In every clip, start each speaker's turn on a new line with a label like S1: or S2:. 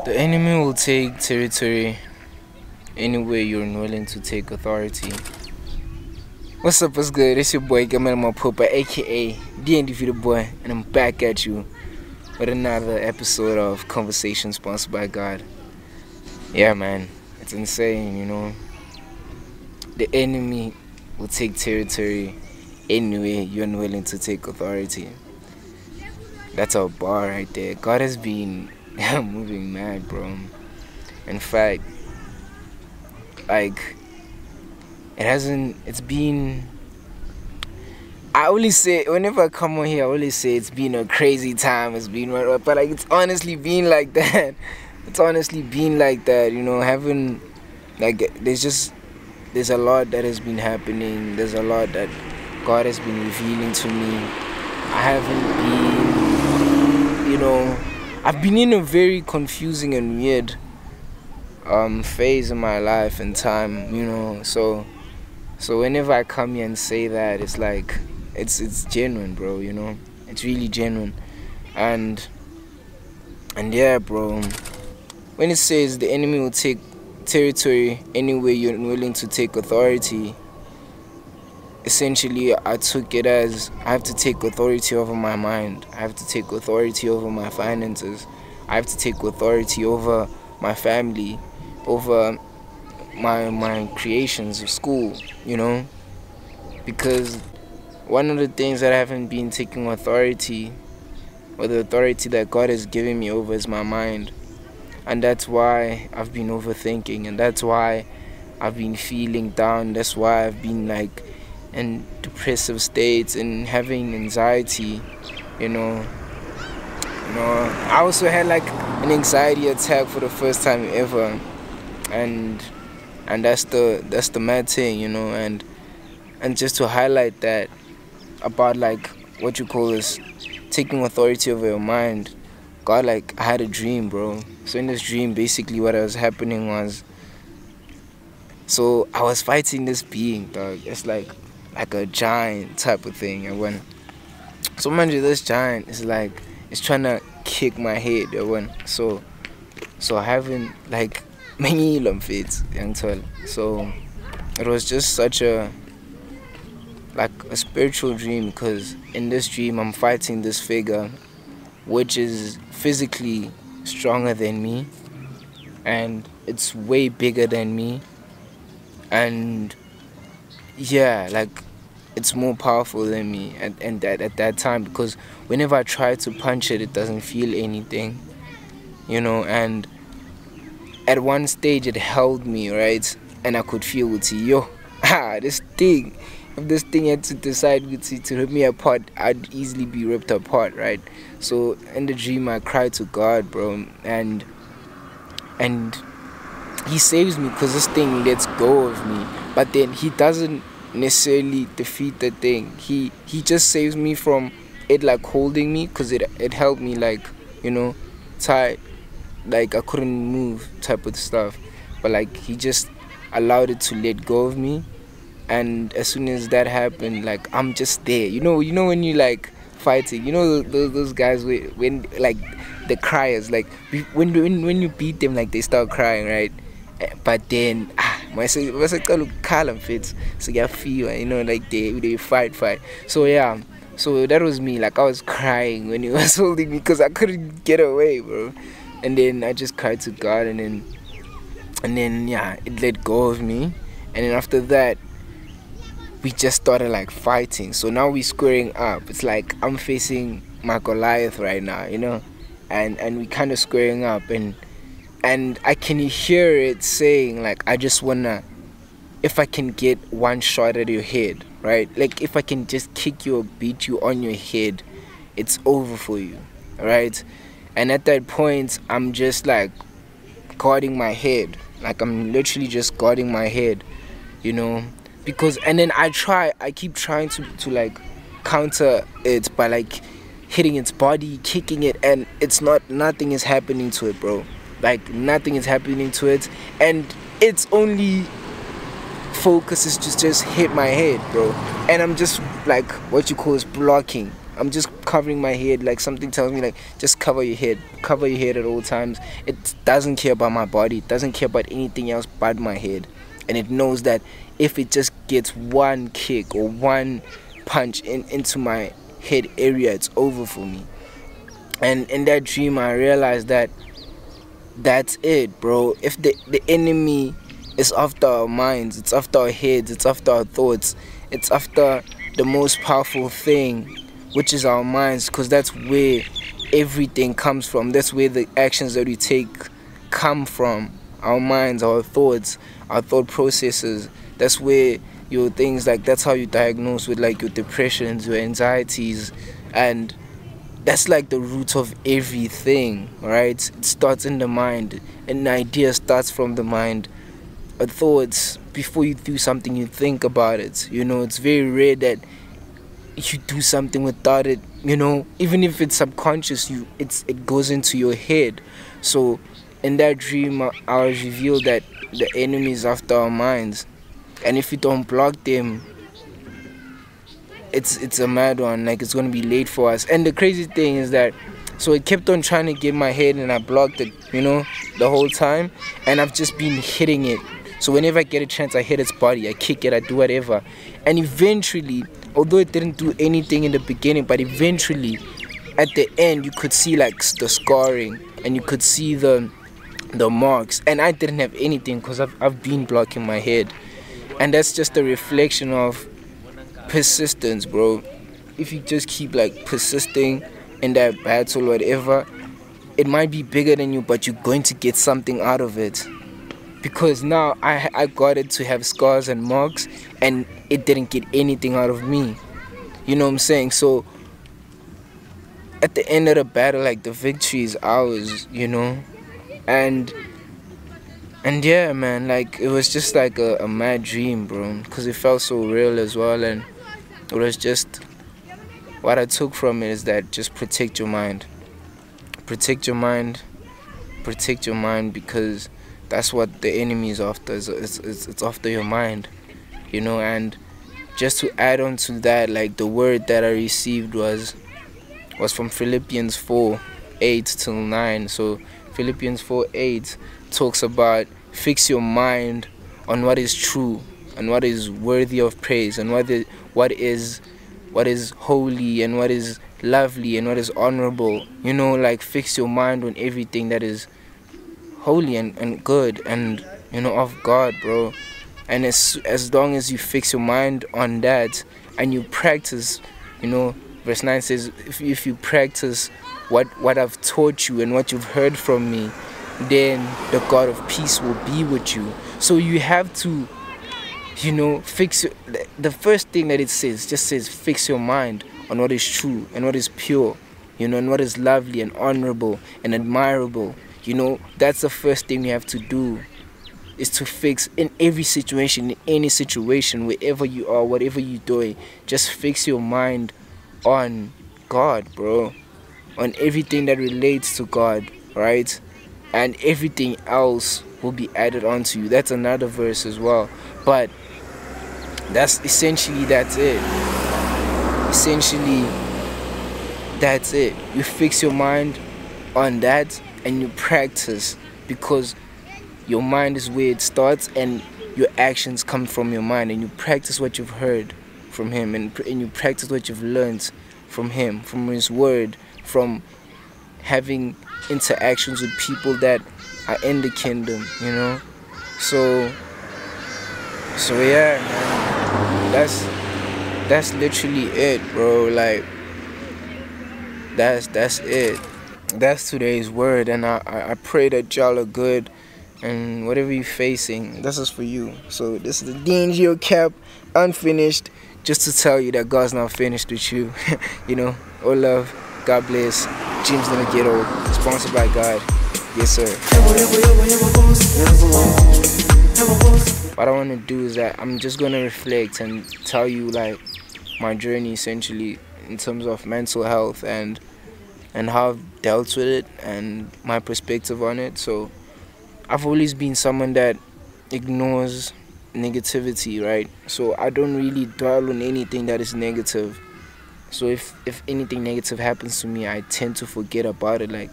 S1: The enemy will take territory anywhere you're unwilling to take authority. What's up, what's good? It's your boy Gamel Popa, aka D&D the boy, and I'm back at you with another episode of Conversation sponsored by God. Yeah, man, it's insane, you know. The enemy will take territory anywhere you're unwilling to take authority. That's a bar right there. God has been moving mad, bro. In fact, like, it's been, I always say, whenever I come on here, I always say it's been a crazy time, but like, it's honestly been like that. It's honestly been like that, you know, having, like, there's a lot that has been happening. There's a lot that God has been revealing to me. I haven't been, you know, I've been in a very confusing and weird phase in my life and time, you know, so whenever I come here and say that, it's like, it's genuine, bro, you know, it's really genuine. And yeah, bro, when it says the enemy will take territory anywhere you're unwilling to take authority, essentially I took it as I have to take authority over my mind, I have to take authority over my finances, I have to take authority over my family, over my creations of school, you know, because one of the things that I haven't been taking authority, or the authority that God has given me over, is my mind. And that's why I've been overthinking, and that's why I've been feeling down, that's why I've been like in depressive states and having anxiety, you know. I also had like an anxiety attack for the first time ever, and that's the mad thing, you know. And just to highlight that about like what you call this, taking authority over your mind, God, like, I had a dream, bro. So in this dream, basically what was happening was, so I was fighting this being, dog. It's like a giant type of thing. And when, so mind you, this giant is like, it's trying to kick my head. So having like many lumps, young tell. So it was just such a spiritual dream, because in this dream I'm fighting this figure which is physically stronger than me, and it's way bigger than me, and yeah, like, it's more powerful than me at that time, because whenever I try to punch it, it doesn't feel anything, you know. And at one stage it held me, right, and I could feel it. This thing, if this thing had to decide to rip me apart, I'd easily be ripped apart, right? So in the dream I cried to God, bro, and he saves me, because this thing lets go of me. But then he doesn't necessarily defeat the thing. He just saves me from it, like, holding me, because it held me, like, you know, tight, like I couldn't move type of stuff. But like, he just allowed it to let go of me. And as soon as that happened, like, I'm just there, you know when you like fighting, you know, those guys when like the criers, like when you beat them, like, they start crying, right? But then my calm fits, so you feel, you know, like they fight. So yeah, so that was me. Like, I was crying when he was holding me, because I couldn't get away, bro. And then I just cried to God, and then yeah, it let go of me. And then after that, we just started like fighting. So now we're squaring up. It's like I'm facing my Goliath right now, you know, and we kind of squaring up, and I can hear it saying, like, I just wanna, if I can get one shot at your head, right, like, if I can just kick you or beat you on your head, it's over for you, right? And at that point, I'm just like guarding my head, like, I'm literally just guarding my head, you know. Because, and then I keep trying to like counter it by like hitting its body, kicking it, and nothing is happening to it, bro. Like, nothing is happening to it, and its only focus is to just hit my head, bro. And I'm just like, what you call is blocking, I'm just covering my head. Like something tells me like just cover your head at all times. It doesn't care about my body, it doesn't care about anything else but my head. And it knows that if it just gets one kick or one punch into my head area, it's over for me. And in that dream I realized that that's it, bro. If the enemy is after our minds, it's after our heads, it's after our thoughts, it's after the most powerful thing, which is our minds, because that's where everything comes from. That's where the actions that we take come from. Our minds, our thoughts, our thought processes. That's where your things, like that's how you diagnose with like your depressions, your anxieties, and that's like the root of everything, right? It starts in the mind. An idea starts from the mind. A thoughts, before you do something, you think about it. You know, it's very rare that you do something without it. You know, even if it's subconscious, it goes into your head. So in that dream, I was revealed that the enemy is after our minds, and if you don't block them, it's a mad one. Like, it's gonna be late for us. And the crazy thing is that, so it kept on trying to get my head, and I blocked it, you know, the whole time, and I've just been hitting it. So whenever I get a chance, I hit its body, I kick it, I do whatever. And eventually, although it didn't do anything in the beginning, but eventually at the end you could see like the scarring, and you could see the marks, and I didn't have anything because I've been blocking my head. And that's just a reflection of persistence, bro. If you just keep like persisting in that battle or whatever, it might be bigger than you, but you're going to get something out of it. Because now I got it to have scars and marks, and it didn't get anything out of me. You know what I'm saying? So at the end of the battle, like, the victory is ours, you know. And yeah, man, like, it was just like a mad dream, bro, because it felt so real as well. And it was just, what I took from it is that just protect your mind. Protect your mind. Protect your mind, because that's what the enemy is after. It's after your mind, you know. And just to add on to that, like, the word that I received was from Philippians 4:8-9. So Philippians 4:8 talks about fix your mind on what is true and what is worthy of praise, and what is holy, and what is lovely, and what is honourable. You know, like, fix your mind on everything that is holy and good, and, you know, of God, bro. And as long as you fix your mind on that, and you practice, you know, verse 9 says, if you practice what I've taught you and what you've heard from me, then the God of peace will be with you. So you have to, you know, the first thing that it says, just says fix your mind on what is true and what is pure, you know, and what is lovely and honourable and admirable. You know, that's the first thing you have to do, is to fix in every situation, in any situation, wherever you are, whatever you're doing, just fix your mind on God, bro, on everything that relates to God, right? And everything else will be added onto you. That's another verse as well, but that's essentially, that's it. Essentially, that's it. You fix your mind on that, and you practice, because your mind is where it starts, and your actions come from your mind. And you practice what you've heard from him, and you practice what you've learned from him, from his word, from having interactions with people that are in the kingdom, you know. So yeah, man, that's literally it, bro. Like, that's it. That's today's word. And I pray that y'all are good, and whatever you're facing, this is for you. So this is the DNGO cap, unfinished, just to tell you that God's not finished with you. You know, all love, God bless. Dreams never get old. Sponsored by God. Yes, sir. What I want to do is that I'm just going to reflect and tell you, like, my journey, essentially, in terms of mental health, and how I've dealt with it, and my perspective on it. So I've always been someone that ignores negativity, right? So I don't really dwell on anything that is negative. So if anything negative happens to me, I tend to forget about it like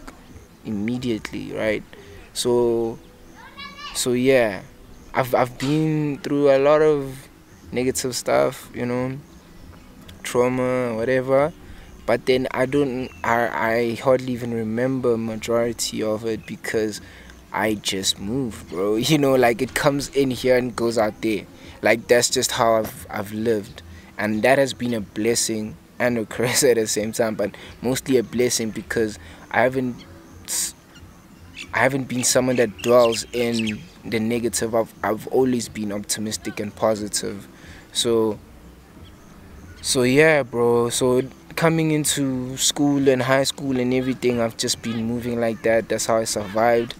S1: immediately, right? So yeah, I've been through a lot of negative stuff, you know, trauma, whatever. But then I hardly even remember majority of it because I just move, bro. You know, like it comes in here and goes out there. Like that's just how I've lived, and that has been a blessing and a curse at the same time. But mostly a blessing because I haven't I haven't been someone that dwells in the negative. I've always been optimistic and positive. So yeah, bro. So coming into school and high school and everything, I've just been moving like that. That's how I survived.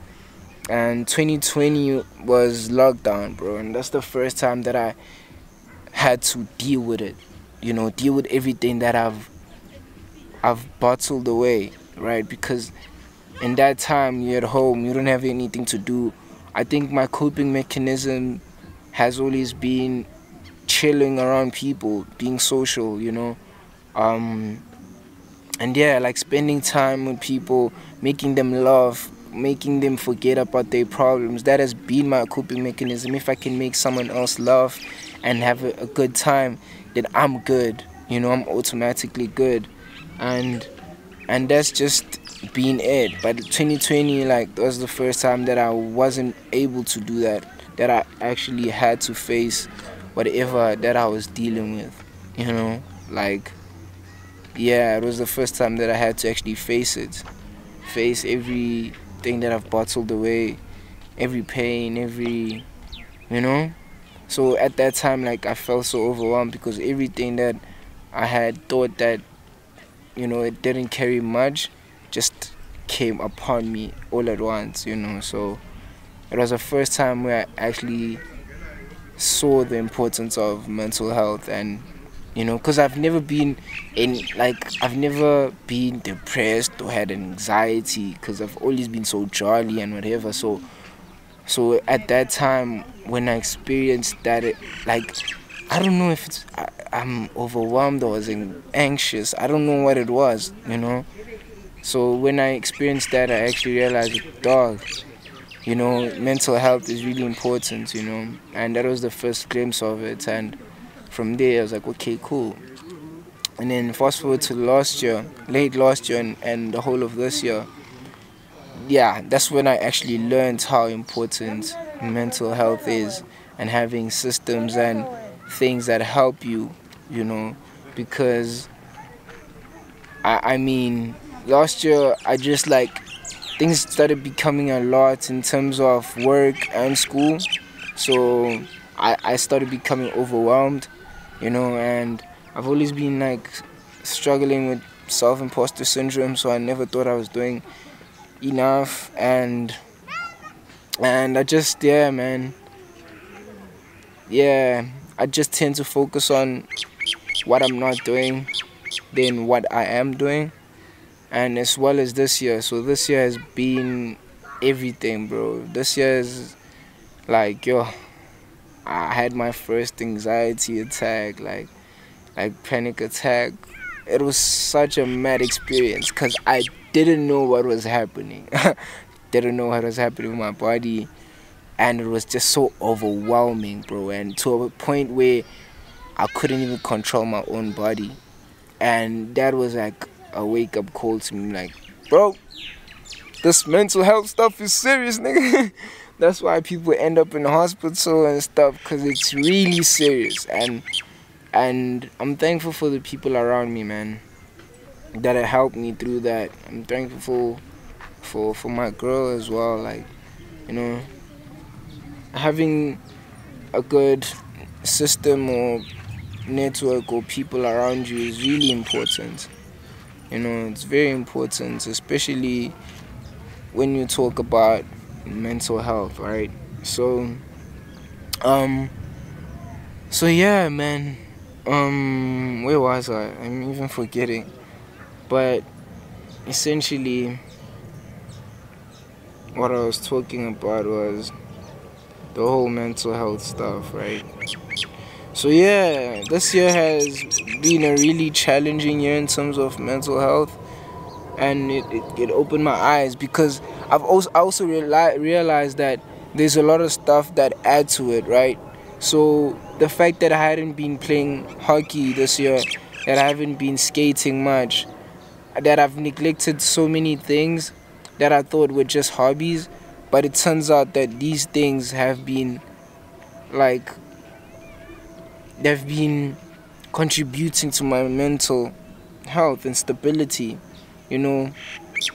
S1: And 2020 was lockdown, bro, and that's the first time that I had to deal with it. You know, deal with everything that I've bottled away, right? Because in that time you're at home, you don't have anything to do. I think my coping mechanism has always been chilling around people, being social, you know. And yeah, like spending time with people, making them laugh, making them forget about their problems. That has been my coping mechanism. If I can make someone else laugh and have a good time, then I'm good. You know, I'm automatically good. And that's just been it. But 2020, like, that was the first time that I wasn't able to do that. That I actually had to face whatever that I was dealing with. You know, like, yeah, it was the first time that I had to actually face it. Face everything that I've bottled away, every pain, you know. So at that time, like, I felt so overwhelmed because everything that I had thought that, you know, it didn't carry much, just came upon me all at once, you know. So it was the first time where I actually saw the importance of mental health. And you know, because I've never been I've never been depressed or had anxiety because I've always been so jolly and whatever. So at that time when I experienced that, like, I don't know if I'm overwhelmed or was anxious. I don't know what it was, you know. So when I experienced that, I actually realized, dog, you know, mental health is really important, you know. And that was the first glimpse of it. And from there I was like, okay, cool. And then fast forward to last year, late last year, and the whole of this year, yeah, that's when I actually learned how important mental health is, and having systems and things that help you, you know. Because I mean, last year I just, like, things started becoming a lot in terms of work and school. So I started becoming overwhelmed, you know. And I've always been, like, struggling with self-imposter syndrome, so I never thought I was doing enough. And I just, yeah, man, yeah, I just tend to focus on what I'm not doing than what I am doing. And as well as this year, so this year has been everything, bro. This year is like, yo, I had my first anxiety attack, like panic attack. It was such a mad experience because I didn't know what was happening. Didn't know what was happening with my body, and it was just so overwhelming, bro. And to a point where I couldn't even control my own body. And that was like a wake-up call to me, like, bro, this mental health stuff is serious, nigga. That's why people end up in the hospital and stuff, because it's really serious. And I'm thankful for the people around me, man, that have helped me through that. I'm thankful for my girl as well. Like, you know, having a good system or network or people around you is really important. You know, it's very important, especially when you talk about mental health, right? So yeah, man. Where was I? I'm even forgetting. But essentially, what I was talking about was the whole mental health stuff, right? So yeah, this year has been a really challenging year in terms of mental health, and it opened my eyes, because I also realized that there's a lot of stuff that add to it, right? So the fact that I hadn't been playing hockey this year, that I haven't been skating much, that I've neglected so many things that I thought were just hobbies, but it turns out that these things have been like, they've been contributing to my mental health and stability, you know,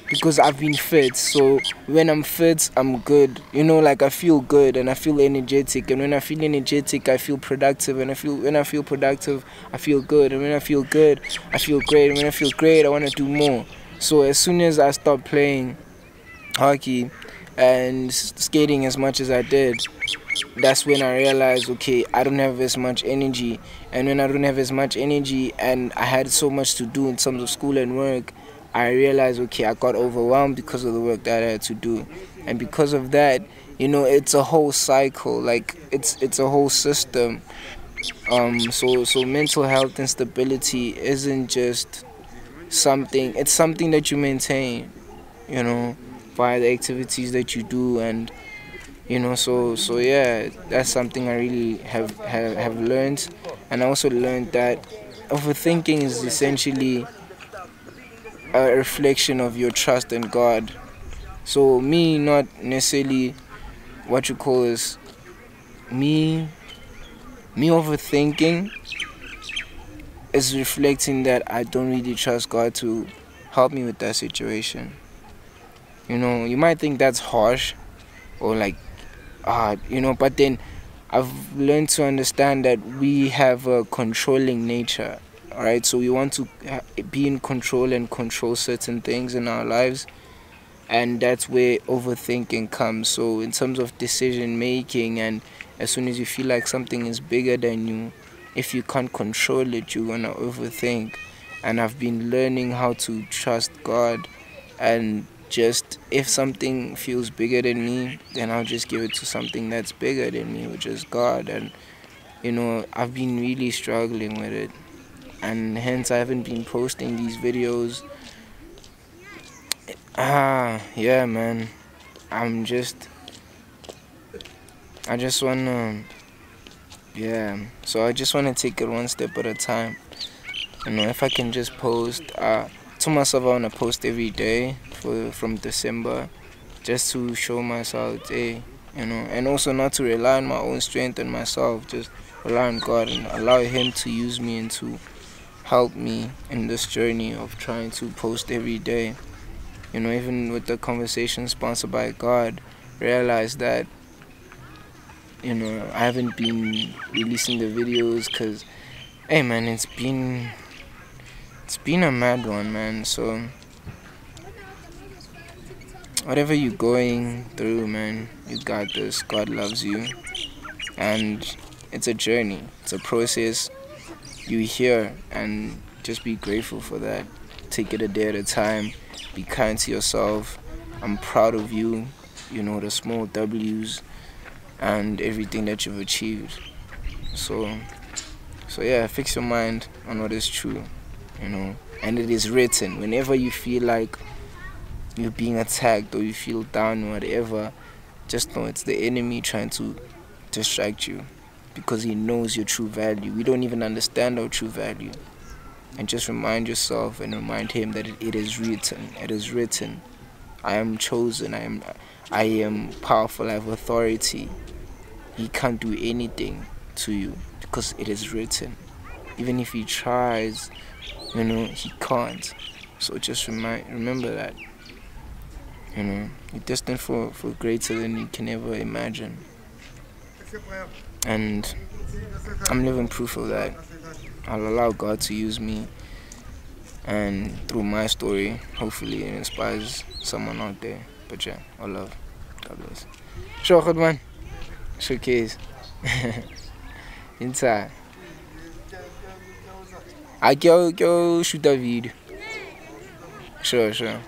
S1: because I've been fit. So when I'm fit, I'm good, you know, like I feel good and I feel energetic, and when I feel energetic, I feel productive, and when I feel productive, I feel good, and when I feel good, I feel great, and when I feel great, I want to do more. So as soon as I stopped playing hockey and skating as much as I did, that's when I realized, okay, I don't have as much energy. And when I don't have as much energy and I had so much to do in terms of school and work, I realized, okay, I got overwhelmed because of the work that I had to do. And because of that, you know, it's a whole cycle, like it's a whole system. So mental health and stability isn't just something, it's something that you maintain, you know, via the activities that you do. And you know, so yeah, that's something I really have learned. And I also learned that overthinking is essentially a reflection of your trust in God. So me not necessarily, what you call is, me overthinking is reflecting that I don't really trust God to help me with that situation. You know, you might think that's harsh, or like, you know, but then I've learned to understand that we have a controlling nature, alright? So we want to be in control and control certain things in our lives, and that's where overthinking comes. So in terms of decision making, and as soon as you feel like something is bigger than you, if you can't control it, you're gonna overthink. And I've been learning how to trust God, and just, if something feels bigger than me, then I'll just give it to something that's bigger than me, which is God. And you know, I've been really struggling with it, and hence I haven't been posting these videos. Yeah, man, I just wanna, yeah, so I just wanna take it one step at a time. You know, if I can just post, to myself, I wanna post every day from December, just to show myself, hey, you know, and also not to rely on my own strength and myself, just rely on God and allow Him to use me and to help me in this journey of trying to post every day. You know, even with the conversation sponsored by God, realize that, you know, I haven't been releasing the videos because, hey man, it's been a mad one, man. So whatever you're going through, man, you got this. God loves you, and it's a journey, it's a process. You're here, and just be grateful for that. Take it a day at a time. Be kind to yourself. I'm proud of you, you know, the small W's and everything that you've achieved. So yeah, fix your mind on what is true, you know, and it is written. Whenever you feel like you're being attacked or you feel down or whatever, just know it's the enemy trying to distract you, because he knows your true value. We don't even understand our true value. And just remind yourself and remind him that it is written. It is written. I am chosen. I am powerful. I have authority. He can't do anything to you because it is written. Even if he tries, you know, he can't. So just remember that. You know, you're destined for greater than you can ever imagine. And I'm living proof of that. I'll allow God to use me, and through my story, hopefully it inspires someone out there. But yeah, all love. God bless. Sure, good man. Showcase. Inside. I go shoot a video. Sure. Sure.